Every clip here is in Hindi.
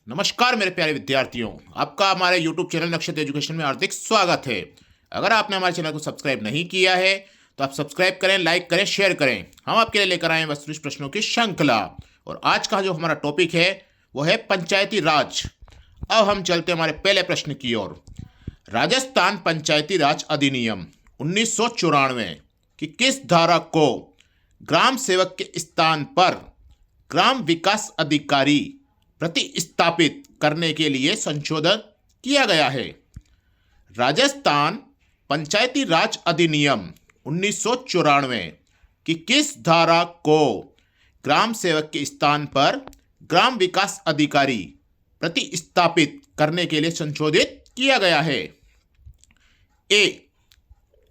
नमस्कार मेरे प्यारे विद्यार्थियों, आपका हमारे YouTube चैनल नक्षत्र एजुकेशन में हार्दिक स्वागत है। अगर आपने हमारे चैनल को सब्सक्राइब नहीं किया है तो आप सब्सक्राइब करें, लाइक करें, शेयर करें। हम आपके लिए लेकर आए हैं वस्तुनिष्ठ प्रश्नों की श्रृंखला और आज का जो हमारा टॉपिक है वो है पंचायती राज। अब हम चलते हैं हमारे पहले प्रश्न की ओर। राजस्थान पंचायती राज अधिनियम 1994 की किस धारा को ग्राम सेवक के स्थान पर ग्राम विकास अधिकारी प्रतिस्थापित करने के लिए संशोधन किया गया है? राजस्थान पंचायती राज अधिनियम 1994 की किस धारा को ग्राम सेवक के स्थान पर ग्राम विकास अधिकारी प्रतिस्थापित करने के लिए संशोधित किया गया है? ए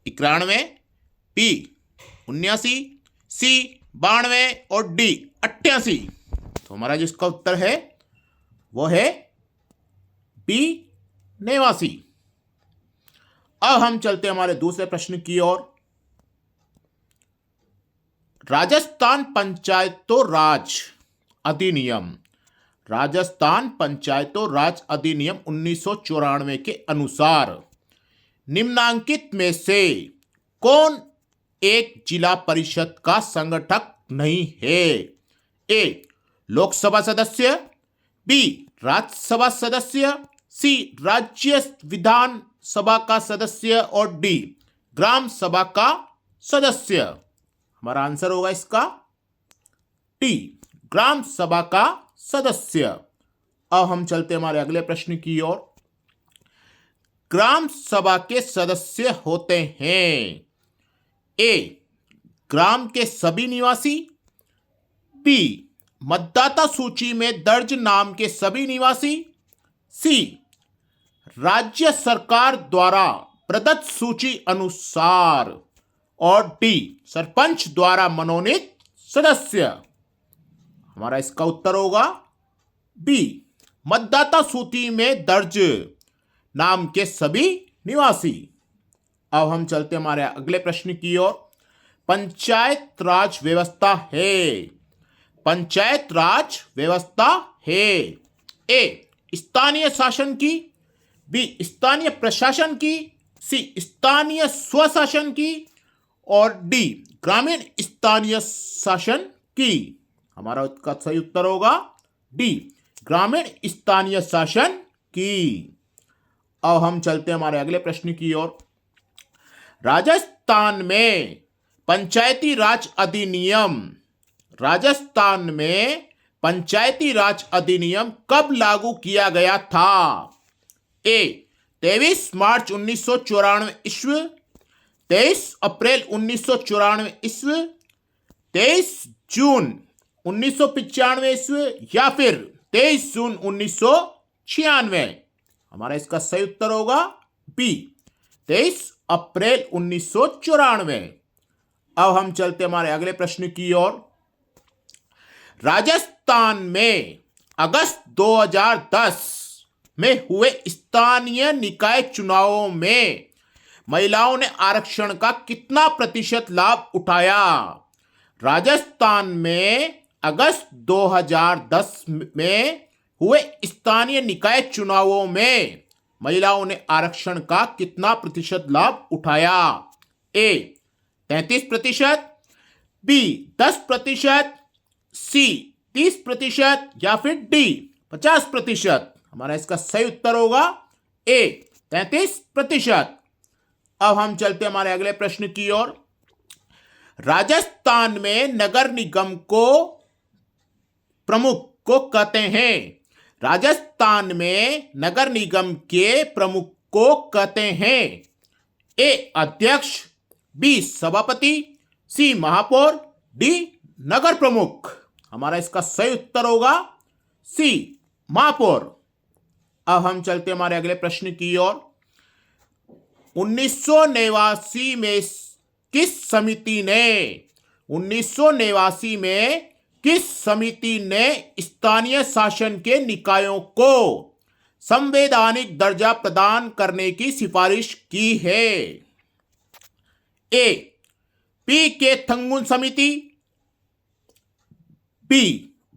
91, बी 79, सी 92 और डी 88। तो हमारा जिसका उत्तर है वो है बी 89। अब हम चलते हैं हमारे दूसरे प्रश्न की ओर। राजस्थान पंचायतो राज अधिनियम, राजस्थान पंचायतो राज अधिनियम 1994 के अनुसार निम्नांकित में से कौन एक जिला परिषद का संगठक नहीं है? ए लोकसभा सदस्य, बी राज्यसभा सदस्य, सी राज्य विधानसभा का सदस्य और डी ग्राम सभा का सदस्य। हमारा आंसर होगा इसका डी ग्राम सभा का सदस्य। अब हम चलते हैं हमारे अगले प्रश्न की ओर। ग्राम सभा के सदस्य होते हैं ए ग्राम के सभी निवासी, बी मतदाता सूची में दर्ज नाम के सभी निवासी, सी राज्य सरकार द्वारा प्रदत्त सूची अनुसार और डी सरपंच द्वारा मनोनीत सदस्य। हमारा इसका उत्तर होगा बी मतदाता सूची में दर्ज नाम के सभी निवासी। अब हम चलते हमारे अगले प्रश्न की ओर। पंचायत राज व्यवस्था है, पंचायत राज व्यवस्था है ए स्थानीय शासन की, बी स्थानीय प्रशासन की, सी स्थानीय स्वशासन की और डी ग्रामीण स्थानीय शासन की। हमारा इसका सही उत्तर होगा डी ग्रामीण स्थानीय शासन की। अब हम चलते हैं हमारे अगले प्रश्न की ओर। राजस्थान में पंचायती राज अधिनियम, राजस्थान में पंचायती राज अधिनियम कब लागू किया गया था? ए 23 मार्च 1994 ईस्वी, 23 अप्रैल 1994 ईस्वी, 23 जून 1995 ईस्वी या फिर 23 जून 1996। हमारा इसका सही उत्तर होगा बी 23 अप्रैल 1994। अब हम चलते हमारे अगले प्रश्न की ओर। राजस्थान में अगस्त 2010 में हुए स्थानीय निकाय चुनावों में महिलाओं ने आरक्षण का कितना प्रतिशत लाभ उठाया? राजस्थान में अगस्त 2010 में हुए स्थानीय निकाय चुनावों में महिलाओं ने आरक्षण का कितना प्रतिशत लाभ उठाया? ए 33%, बी 10%, सी 30% या फिर डी 50%। हमारा इसका सही उत्तर होगा ए 33%। अब हम चलते हमारे अगले प्रश्न की ओर। राजस्थान में नगर निगम को प्रमुख को कहते हैं, राजस्थान में नगर निगम के प्रमुख को कहते हैं ए अध्यक्ष, बी सभापति, सी महापौर, डी नगर प्रमुख। हमारा इसका सही उत्तर होगा सी महापौर। अब हम चलते हमारे अगले प्रश्न की ओर। 1989 में किस समिति ने 1989 में किस समिति ने स्थानीय शासन के निकायों को संवैधानिक दर्जा प्रदान करने की सिफारिश की है? ए पी के थंगुन समिति, बी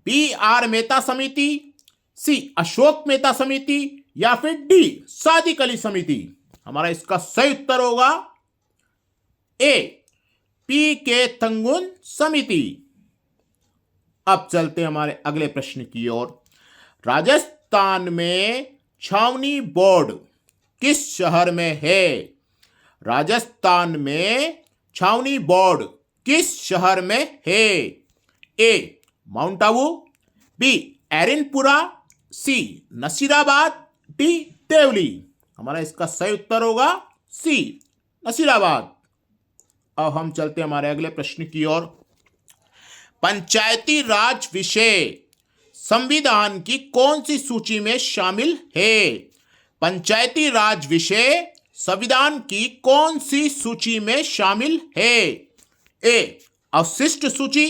बी आर मेहता समिति, सी अशोक मेहता समिति या फिर डी सादिक अली समिति। हमारा इसका सही उत्तर होगा ए पी के तंगुन समिति। अब चलते हैं हमारे अगले प्रश्न की ओर। राजस्थान में छावनी बोर्ड किस शहर में है? राजस्थान में छावनी बोर्ड किस शहर में है? ए माउंट आबू, बी एरनपुरा, सी नसीराबाद, डी देवली। हमारा इसका सही उत्तर होगा सी नसीराबाद। अब हम चलते हैं हमारे अगले प्रश्न की ओर। पंचायती राज विषय संविधान की कौन सी सूची में शामिल है? पंचायती राज विषय संविधान की कौन सी सूची में शामिल है? ए अवशिष्ट सूची,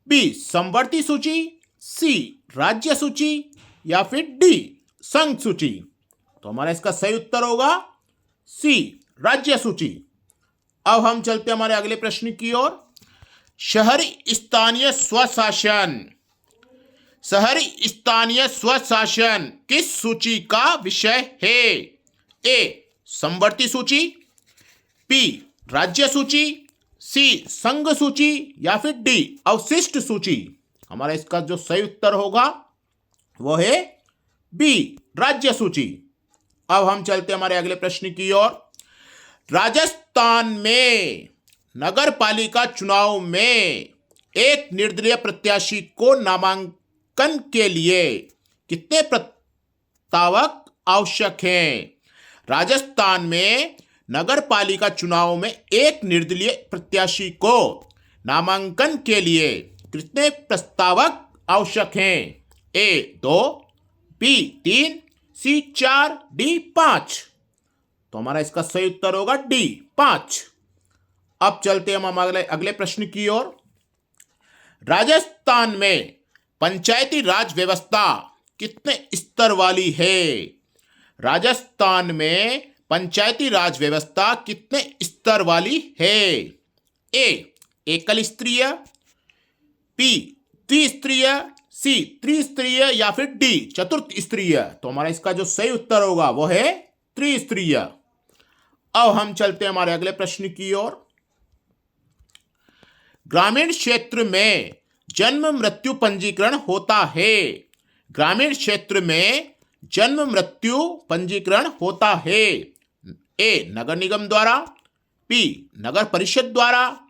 बी समवर्ती सूची, सी राज्य सूची या फिर डी संघ सूची। तो हमारा इसका सही उत्तर होगा सी राज्य सूची। अब हम चलते हैं हमारे अगले प्रश्न की ओर। शहरी स्थानीय स्वशासन, शहरी स्थानीय स्वशासन किस सूची का विषय है? ए समवर्ती सूची, बी राज्य सूची, सी संघ सूची या फिर डी अवशिष्ट सूची। हमारा इसका जो सही उत्तर होगा वो है बी राज्य सूची। अब हम चलते हैं हमारे अगले प्रश्न की ओर। राजस्थान में नगर पालिका चुनाव में एक निर्दलीय प्रत्याशी को नामांकन के लिए कितने प्रस्तावक आवश्यक हैं? राजस्थान में नगर पालिका चुनाव में एक निर्दलीय प्रत्याशी को नामांकन के लिए कितने प्रस्तावक आवश्यक हैं? ए 2, बी 3, सी 4, डी 5। तो हमारा इसका सही उत्तर होगा डी 5। अब चलते हम अगले प्रश्न की ओर। राजस्थान में पंचायती राज व्यवस्था कितने स्तर वाली है? राजस्थान में पंचायती राज व्यवस्था कितने स्तर वाली है? ए एकल स्तरीय, बी द्विस्तरीय, सी त्रिस्तरीय या फिर डी चतुर्थ स्तरीय। तो हमारा इसका जो सही उत्तर होगा वो है त्रिस्तरीय। अब हम चलते हैं हमारे अगले प्रश्न की ओर। ग्रामीण क्षेत्र में जन्म मृत्यु पंजीकरण होता है। ग्रामीण क्षेत्र में जन्म मृत्यु पंजीकरण होता है। ए नगर निगम द्वारा, बी नगर परिषद द्वारा,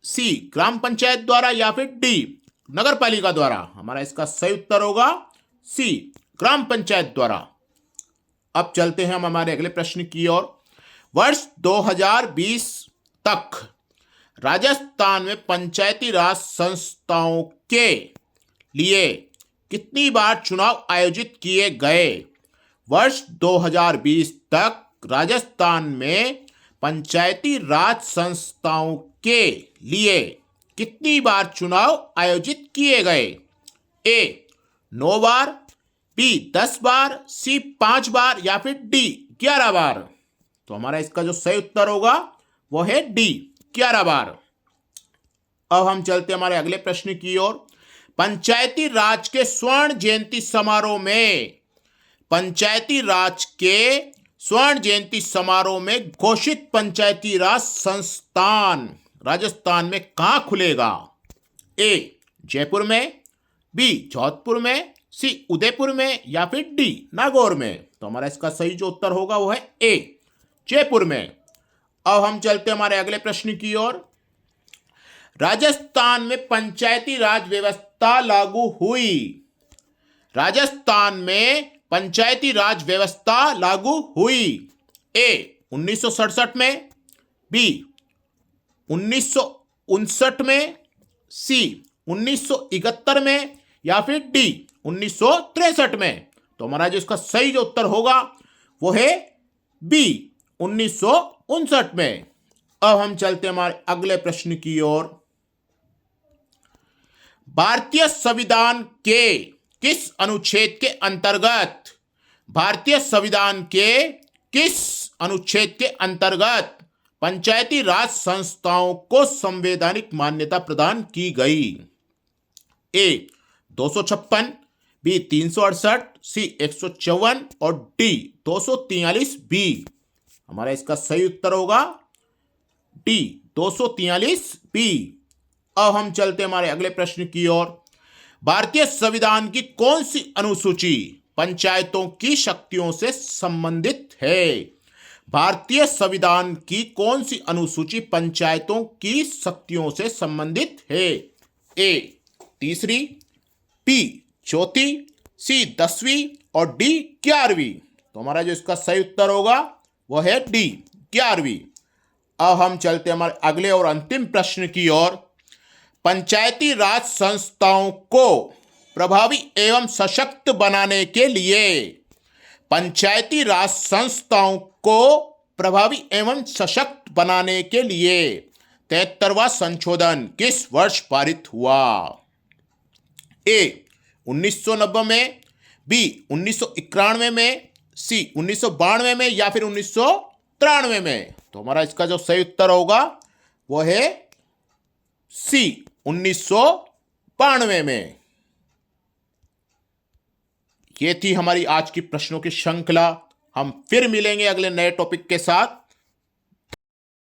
सी ग्राम पंचायत द्वारा या फिर डी नगर पालिका द्वारा। हमारा इसका सही उत्तर होगा सी ग्राम पंचायत द्वारा। अब चलते हैं हम हमारे अगले प्रश्न की ओर। वर्ष 2020 तक राजस्थान में पंचायती राज संस्थाओं के लिए कितनी बार चुनाव आयोजित किए गए? वर्ष 2020 तक राजस्थान में पंचायती राज संस्थाओं के लिए कितनी बार चुनाव आयोजित किए गए? ए 9 बार, बी 10 बार, सी 5 बार या फिर डी 11 बार। तो हमारा इसका जो सही उत्तर होगा वो है डी 11 बार। अब हम चलते हमारे अगले प्रश्न की ओर। पंचायती राज के स्वर्ण जयंती समारोह में, पंचायती राज के स्वर्ण जयंती समारोह में घोषित पंचायती राज संस्थान राजस्थान में कहां खुलेगा? ए जयपुर में, बी जोधपुर में, सी उदयपुर में या फिर डी नागौर में। तो हमारा इसका सही जो उत्तर होगा वो है ए जयपुर में। अब हम चलते हमारे अगले प्रश्न की ओर। राजस्थान में पंचायती राज व्यवस्था लागू हुई। राजस्थान में पंचायती राज व्यवस्था लागू हुई। ए 1967 में, बी 1959 में, सी 1971 में या फिर डी 1963 में। तो हमारा जो इसका सही जो उत्तर होगा वो है बी 1959 में। अब हम चलते हमारे अगले प्रश्न की ओर। भारतीय संविधान के किस अनुच्छेद के अंतर्गत, भारतीय संविधान के किस अनुच्छेद के अंतर्गत पंचायती राज संस्थाओं को संवैधानिक मान्यता प्रदान की गई? ए 256, बी 368, सी 154 और डी 243 बी। हमारा इसका सही उत्तर होगा डी 243 बी। अब हम चलते हमारे अगले प्रश्न की ओर। भारतीय संविधान की कौन सी अनुसूची पंचायतों की शक्तियों से संबंधित है? भारतीय संविधान की कौन सी अनुसूची पंचायतों की शक्तियों से संबंधित है? ए तीसरी, बी चौथी, सी 10वीं और डी 11वीं। तो हमारा जो इसका सही उत्तर होगा वह है डी 11वीं। अब हम चलते हमारे अगले और अंतिम प्रश्न की ओर। पंचायती राज संस्थाओं को प्रभावी एवं सशक्त बनाने के लिए पंचायती राज संस्थाओं को प्रभावी एवं सशक्त बनाने के लिए 73वां संशोधन किस वर्ष पारित हुआ? ए 1990 में, बी 1991 में, सी 1992 में या फिर 1993 में। तो हमारा इसका जो सही उत्तर होगा वो है सी 1992 में। ये थी हमारी आज की प्रश्नों की श्रृंखला। हम फिर मिलेंगे अगले नए टॉपिक के साथ।